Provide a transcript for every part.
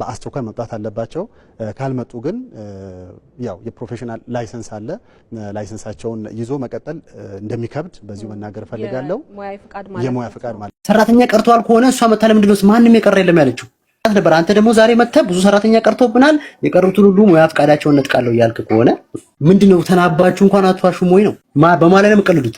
በአስቸኳይ መምጣት አለባቸው። ካልመጡ ግን ያው የፕሮፌሽናል ላይሰንስ አለ ላይሰንሳቸውን ይዞ መቀጠል እንደሚከብድ በዚሁ መናገር ፈልጋለሁ። የሙያ ፍቃድ ማለት ሰራተኛ ቀርቷል ከሆነ እሷ መታ ለምንድነው ማንንም የቀረ የለም ያለችው ነበር። አንተ ደግሞ ዛሬ መጥተህ ብዙ ሰራተኛ ቀርቶብናል የቀሩትን ሁሉ ሙያ ፍቃዳቸውን ነጥቃለሁ እያልክ ከሆነ ምንድነው ተናባችሁ እንኳን አትዋሹም ወይ ነው? በማለት ነው የምትቀልዱት?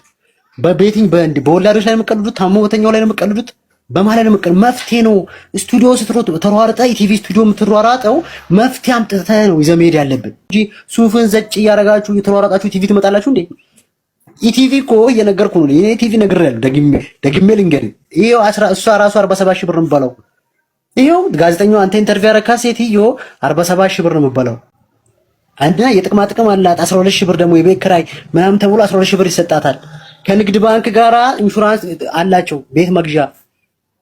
በቤቲንግ በወላዶች ላይ ነው የምትቀልዱት? ታሞተኛው ላይ ነው የምትቀልዱት? በማለት ነው የምትቀልዱት? መፍትሄ ነው ስቱዲዮ ስትሮጥ ተሯርጣ ኢቲቪ ስቱዲዮ የምትሯሯጠው መፍትሄ አምጥተህ ነው ይዘህ መሄድ ያለብን እንጂ ሱፍን ዘጭ እያረጋችሁ እየተሯሯጣችሁ ኢቲቪ ትመጣላችሁ እንዴ? ኢቲቪ እኮ እየነገርኩ ነው። እኔ ኢቲቪ ነግሬያለሁ። ደግሜ ልንገርህ ይሄው እሷ ራሱ 47 ሺህ ብር ነው የምትበላው። ይሄው ጋዜጠኛው አንተ ኢንተርቪው ያረካ ሴትዮ 47 ሺህ ብር ነው የምትበላው። አንደኛ የጥቅማ ጥቅም አላት 12 ሺህ ብር ደግሞ የቤት ኪራይ ምናምን ተብሎ 12 ሺህ ብር ይሰጣታል። ከንግድ ባንክ ጋራ ኢንሹራንስ አላቸው ቤት መግዣ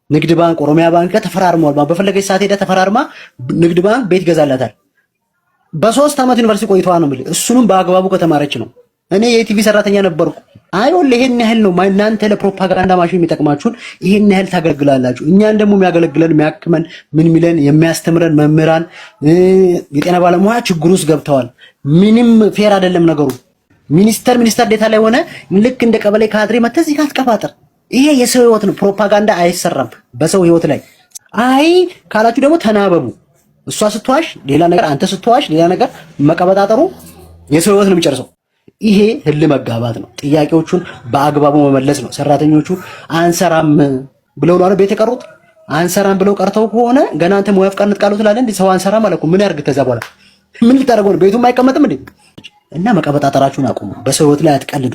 ንግድ ባንክ ኦሮሚያ ባንክ ተፈራርመዋል። በፈለገች ሰዓት ሄዳ ተፈራርማ ንግድ ባንክ ቤት ይገዛላታል። በ3 ዓመት ዩኒቨርሲቲ ቆይቷ ነው ማለት እሱንም በአግባቡ ከተማረች ነው። እኔ የኢቲቪ ሰራተኛ ነበርኩ። አይወል ይሄን ያህል ነው እናንተ ለፕሮፓጋንዳ ማሽን የሚጠቅማችሁን ይሄን ያህል ታገለግላላችሁ። እኛን ደግሞ የሚያገለግለን የሚያክመን ምን ሚለን የሚያስተምረን መምህራን የጤና ባለሙያ ችግር ውስጥ ገብተዋል። ምንም ፌር አይደለም ነገሩ። ሚኒስተር ዴታ ላይ ሆነ ልክ እንደ ቀበሌ ካድሬ መተህ እዚህ ጋር አትቀባጥር። ይሄ የሰው ህይወት ነው። ፕሮፓጋንዳ አይሰራም በሰው ህይወት ላይ። አይ ካላችሁ ደግሞ ተናበቡ። እሷ ስትዋሽ ሌላ ነገር፣ አንተ ስትዋሽ ሌላ ነገር መቀበጣጠሩ የሰው ህይወት ነው የሚጨርሰው። ይሄ ህል መጋባት ነው። ጥያቄዎቹን በአግባቡ መመለስ ነው። ሰራተኞቹ አንሰራም ብለው ነው ቤት የቀሩት። አንሰራም ብለው ቀርተው ከሆነ ገና አንተ ሙያ ፍቃድ ነጥቃለው ትላለህ እንዴ? ሰው አንሰራም ማለት ምን ያርግ? ከዛ በኋላ ምን ልታደርገው ነው? ቤቱም አይቀመጥም እንዴ? እና መቀበጣጠራችሁን አቁሙ። በሰው ህይወት ላይ አትቀልዱ።